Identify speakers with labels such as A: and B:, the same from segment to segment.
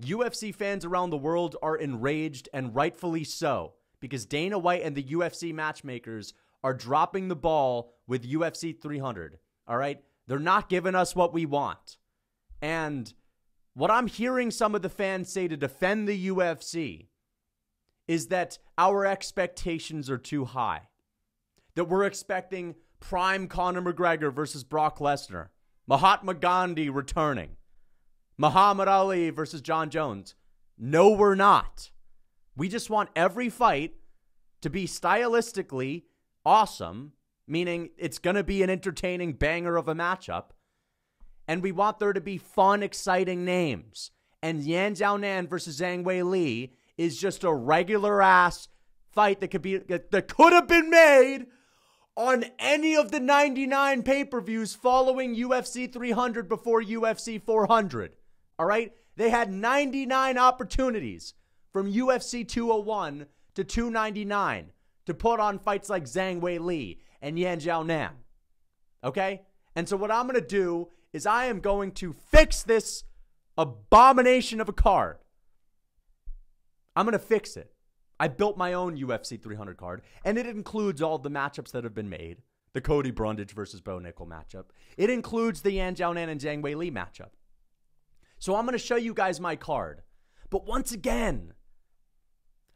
A: UFC fans around the world are enraged, and rightfully so, because Dana White and the UFC matchmakers are dropping the ball with UFC 300, all right? They're not giving us what we want. And what I'm hearing some of the fans say to defend the UFC is that our expectations are too high. That we're expecting prime Conor McGregor versus Brock Lesnar, Mahatma Gandhi returning, Muhammad Ali versus John Jones. No, we're not. We just want every fight to be stylistically awesome, meaning it's going to be an entertaining banger of a matchup. And we want there to be fun, exciting names. And Yan Xiaonan versus Zhang Weili is just a regular-ass fight that could have been made on any of the 99 pay-per-views following UFC 300 before UFC 400. All right? They had 99 opportunities from UFC 201 to 299 to put on fights like Zhang Weili and Yan Xiaonan. Okay? And so what I'm going to do is I am going to fix this abomination of a card. I'm going to fix it. I built my own UFC 300 card, and it includes all the matchups that have been made. The Cody Brundage versus Bo Nickel matchup. It includes the Yan Xiaonan and Zhang Weili matchup. So I'm going to show you guys my card. But once again,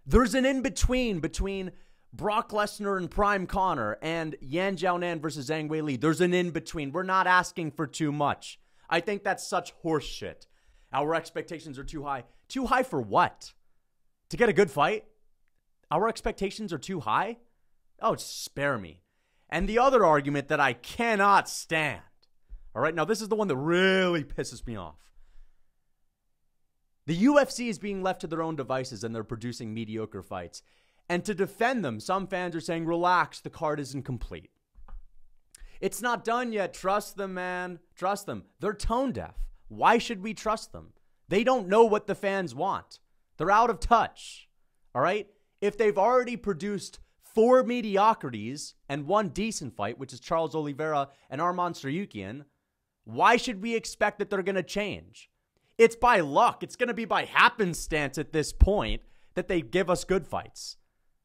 A: there's an in-between between Brock Lesnar and Prime Conor and Yan Xiaonan versus Zhang Weili. There's an in-between. We're not asking for too much. I think that's such horseshit. Our expectations are too high. Too high for what? To get a good fight? Our expectations are too high? Oh, spare me. And the other argument that I cannot stand. All right, now this is the one that really pisses me off. The UFC is being left to their own devices and they're producing mediocre fights. And to defend them, some fans are saying, relax, the card isn't complete. It's not done yet. Trust them, man. Trust them. They're tone deaf. Why should we trust them? They don't know what the fans want. They're out of touch. All right? If they've already produced 4 mediocrities and 1 decent fight, which is Charles Oliveira and Arman Tsarukyan, why should we expect that they're going to change? It's by luck. It's going to be by happenstance at this point that they give us good fights.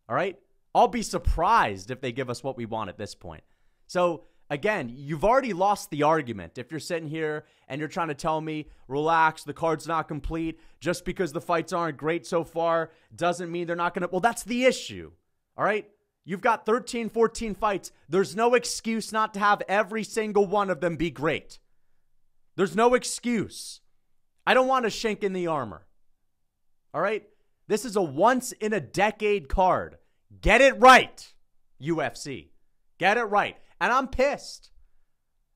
A: All right? I'll be surprised if they give us what we want at this point. So, again, you've already lost the argument. If you're sitting here and you're trying to tell me, relax, the card's not complete, just because the fights aren't great so far doesn't mean they're not going to... Well, that's the issue. All right? You've got 13, 14 fights. There's no excuse not to have every single one of them be great. There's no excuse. I don't want to shink in the armor. All right? This is a once-in-a-decade card. Get it right, UFC. Get it right. And I'm pissed.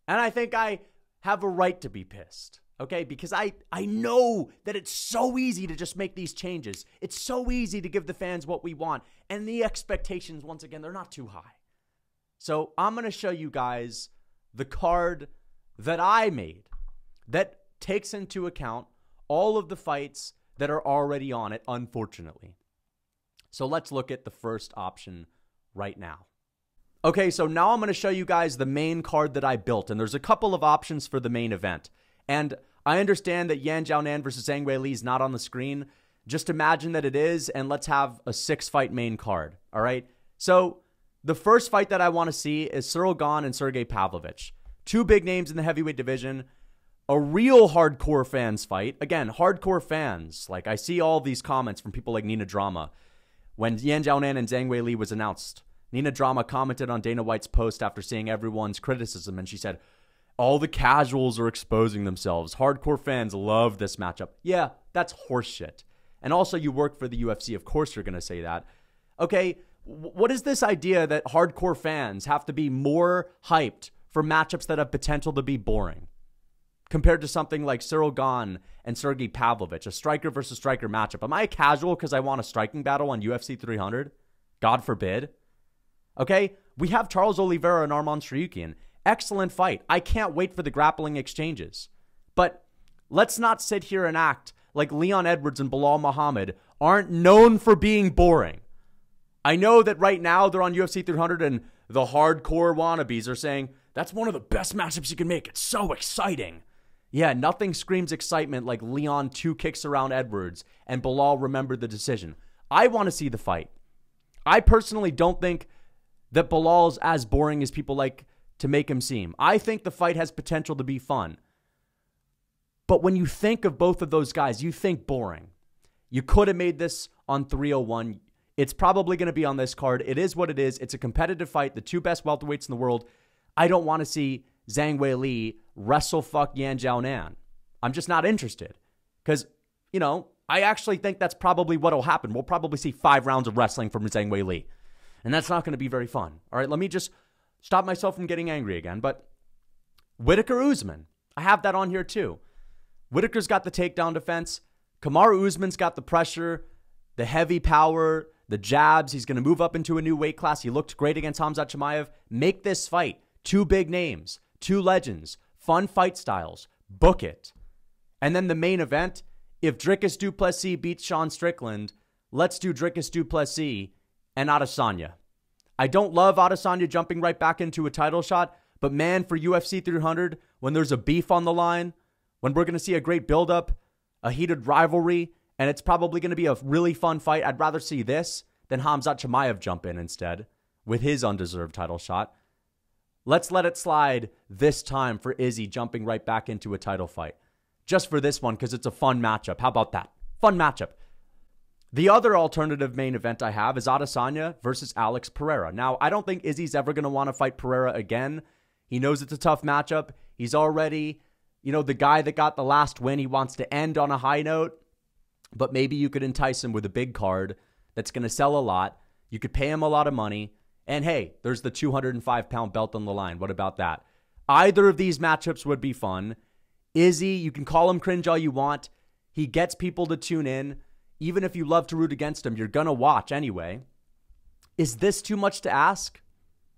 A: And I think I have a right to be pissed. Okay? Because I know that it's so easy to just make these changes. It's so easy to give the fans what we want. And the expectations, once again, they're not too high. So I'm going to show you guys the card that I made that takes into account all of the fights that are already on it, unfortunately. So let's look at the first option right now. Okay, so now I'm going to show you guys the main card that I built, and there's a couple of options for the main event. And I understand that Yan Xiaonan versus Zhang Weili is not on the screen. Just imagine that it is, and let's have a 6-fight main card, all right? So the first fight that I want to see is Cyril Gane and Sergey Pavlovich. 2 big names in the heavyweight division. A real hardcore fans fight. Again, hardcore fans. Like, I see all these comments from people like Nina Drama. When Yan Xiaonan and Zhang Weili was announced, Nina Drama commented on Dana White's post after seeing everyone's criticism, and she said, all the casuals are exposing themselves. Hardcore fans love this matchup. Yeah, that's horseshit. And also, you work for the UFC. Of course you're going to say that. Okay, what is this idea that hardcore fans have to be more hyped for matchups that have potential to be boring? Compared to something like Cyril Gane and Sergey Pavlovich, a striker versus striker matchup. Am I a casual because I want a striking battle on UFC 300? God forbid. Okay, we have Charles Oliveira and Arman Tsarukyan. Excellent fight. I can't wait for the grappling exchanges. But let's not sit here and act like Leon Edwards and Bilal Muhammad aren't known for being boring. I know that right now they're on UFC 300 and the hardcore wannabes are saying, that's one of the best matchups you can make. It's so exciting. Yeah, nothing screams excitement like Leon 2 kicks around Edwards and Bilal remembered the decision. I want to see the fight. I personally don't think that Bilal's as boring as people like to make him seem. I think the fight has potential to be fun. But when you think of both of those guys, you think boring. You could have made this on 301. It's probably going to be on this card. It is what it is. It's a competitive fight. The two best welterweights in the world. I don't want to see Zhang Weili wrestle fuck Yan Jiaonan. I'm just not interested. Because, you know, I actually think that's probably what will happen. We'll probably see 5 rounds of wrestling from Zhang Weili. And that's not going to be very fun. All right, let me just stop myself from getting angry again. But Whittaker Usman, I have that on here too. Whittaker's got the takedown defense. Kamaru Usman's got the pressure, the heavy power, the jabs. He's going to move up into a new weight class. He looked great against Khamzat Chimaev. Make this fight. 2 big names, 2 legends, fun fight styles. Book it. And then the main event, if Dricus du Plessis beats Sean Strickland, let's do Dricus du Plessis and Adesanya. I don't love Adesanya jumping right back into a title shot, but man, for UFC 300, when there's a beef on the line, when we're going to see a great buildup, a heated rivalry, and it's probably going to be a really fun fight, I'd rather see this than Khamzat Chimaev jump in instead with his undeserved title shot. Let's let it slide this time for Izzy jumping right back into a title fight. Just for this one, because it's a fun matchup. How about that? Fun matchup. The other alternative main event I have is Adesanya versus Alex Pereira. Now, I don't think Izzy's ever going to want to fight Pereira again. He knows it's a tough matchup. He's already, you know, the guy that got the last win. He wants to end on a high note. But maybe you could entice him with a big card that's going to sell a lot. You could pay him a lot of money. And hey, there's the 205-pound belt on the line. What about that? Either of these matchups would be fun. Izzy, you can call him cringe all you want. He gets people to tune in. Even if you love to root against him, you're going to watch anyway. Is this too much to ask?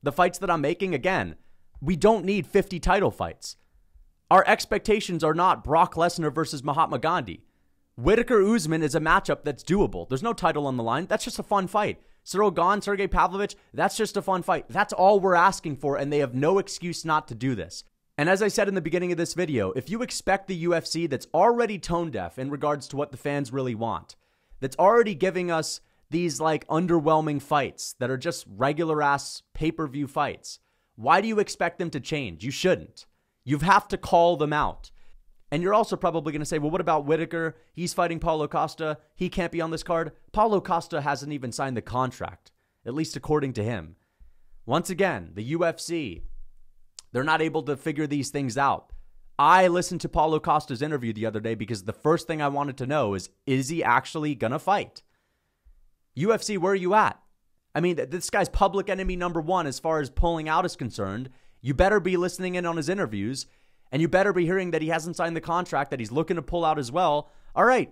A: The fights that I'm making, again, we don't need 50 title fights. Our expectations are not Brock Lesnar versus Mahatma Gandhi. Whittaker Usman is a matchup that's doable. There's no title on the line. That's just a fun fight. Cyril Gane, Sergey Pavlovich, that's just a fun fight. That's all we're asking for, and they have no excuse not to do this. And as I said in the beginning of this video, if you expect the UFC that's already tone deaf in regards to what the fans really want, that's already giving us these like underwhelming fights that are just regular ass pay-per-view fights, why do you expect them to change? You shouldn't. You have to call them out. And you're also probably going to say, well, what about Whittaker? He's fighting Paulo Costa. He can't be on this card. Paulo Costa hasn't even signed the contract, at least according to him. Once again, the UFC, they're not able to figure these things out. I listened to Paulo Costa's interview the other day because the first thing I wanted to know is he actually going to fight? UFC, where are you at? I mean, this guy's public enemy number 1 as far as pulling out is concerned. You better be listening in on his interviews. And you better be hearing that he hasn't signed the contract, that he's looking to pull out as well. All right,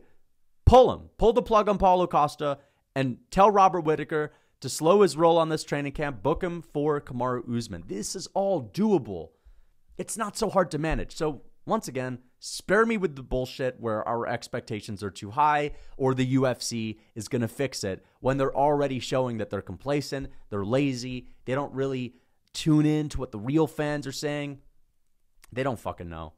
A: pull him. Pull the plug on Paulo Costa and tell Robert Whittaker to slow his roll on this training camp. Book him for Kamaru Usman. This is all doable. It's not so hard to manage. So once again, spare me with the bullshit where our expectations are too high or the UFC is going to fix it when they're already showing that they're complacent, they're lazy, they don't really tune in to what the real fans are saying. They don't fucking know.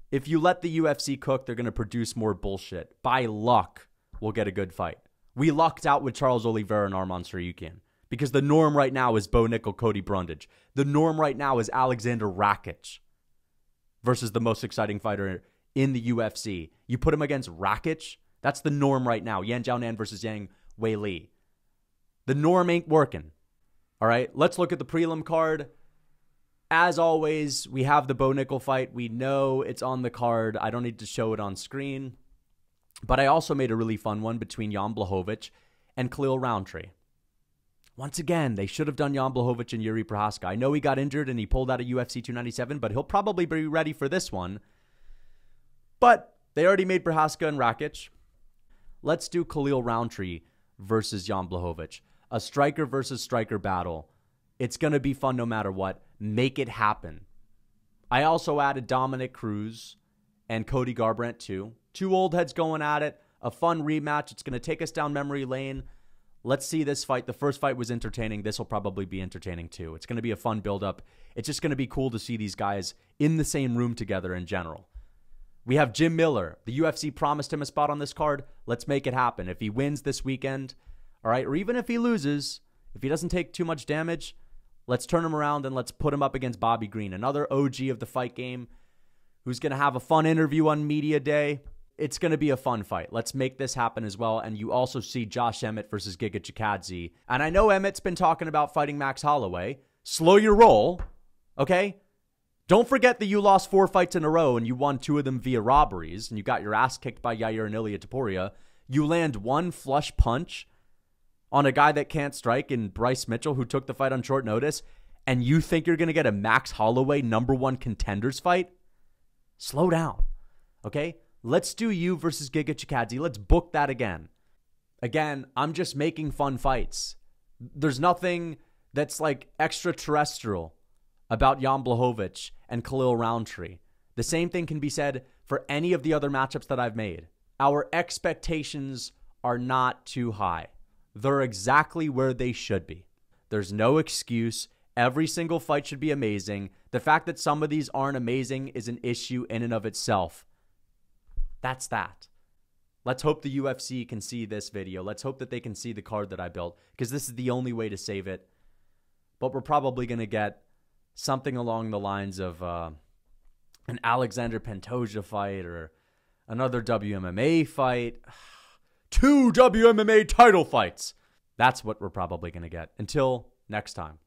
A: If you let the UFC cook, they're going to produce more bullshit. By luck, we'll get a good fight. We lucked out with Charles Oliveira and Arman Tsarukyan because the norm right now is Bo Nickel, Cody Brundage. The norm right now is Alexander Rakic versus the most exciting fighter in the UFC. You put him against Rakic, that's the norm right now. Yan Jiaonan versus Yang Weili. The norm ain't working. All right, let's look at the prelim card. As always, we have the Bo Nickel fight. We know it's on the card. I don't need to show it on screen. But I also made a really fun one between Jan Blachowicz and Khalil Roundtree. Once again, they should have done Jan Blachowicz and Yuri Prohaska. I know he got injured and he pulled out of UFC 297, but he'll probably be ready for this one. But they already made Prohaska and Rakic. Let's do Khalil Roundtree versus Jan Blachowicz. A striker versus striker battle. It's going to be fun no matter what. Make it happen. I also added Dominic Cruz and Cody Garbrandt too. 2 old heads going at it. A fun rematch. It's going to take us down memory lane. Let's see this fight. The first fight was entertaining. This will probably be entertaining too. It's going to be a fun build-up. It's just going to be cool to see these guys in the same room together in general. We have Jim Miller. The UFC promised him a spot on this card. Let's make it happen. If he wins this weekend, all right, or even if he loses, if he doesn't take too much damage, let's turn him around and let's put him up against Bobby Green, another OG of the fight game who's going to have a fun interview on media day. It's going to be a fun fight. Let's make this happen as well. And you also see Josh Emmett versus Giga Chikadze. And I know Emmett's been talking about fighting Max Holloway. Slow your roll, okay? Don't forget that you lost 4 fights in a row and you won 2 of them via robberies and you got your ass kicked by Yair and Ilia Topuria. You land 1 flush punch on a guy that can't strike in Bryce Mitchell, who took the fight on short notice, and you think you're going to get a Max Holloway #1 contenders fight? Slow down, okay? Let's do you versus Giga Chikadze. Let's book that again. Again, I'm just making fun fights. There's nothing that's like extraterrestrial about Jan Blachowicz and Khalil Roundtree. The same thing can be said for any of the other matchups that I've made. Our expectations are not too high. They're exactly where they should be. There's no excuse. Every single fight should be amazing. The fact that some of these aren't amazing is an issue in and of itself. That's that. Let's hope the UFC can see this video. Let's hope that they can see the card that I built, because this is the only way to save it. But we're probably going to get something along the lines of an Alexander Pantoja fight or another WMMA fight. 2 WMMA title fights. That's what we're probably going to get. Until next time.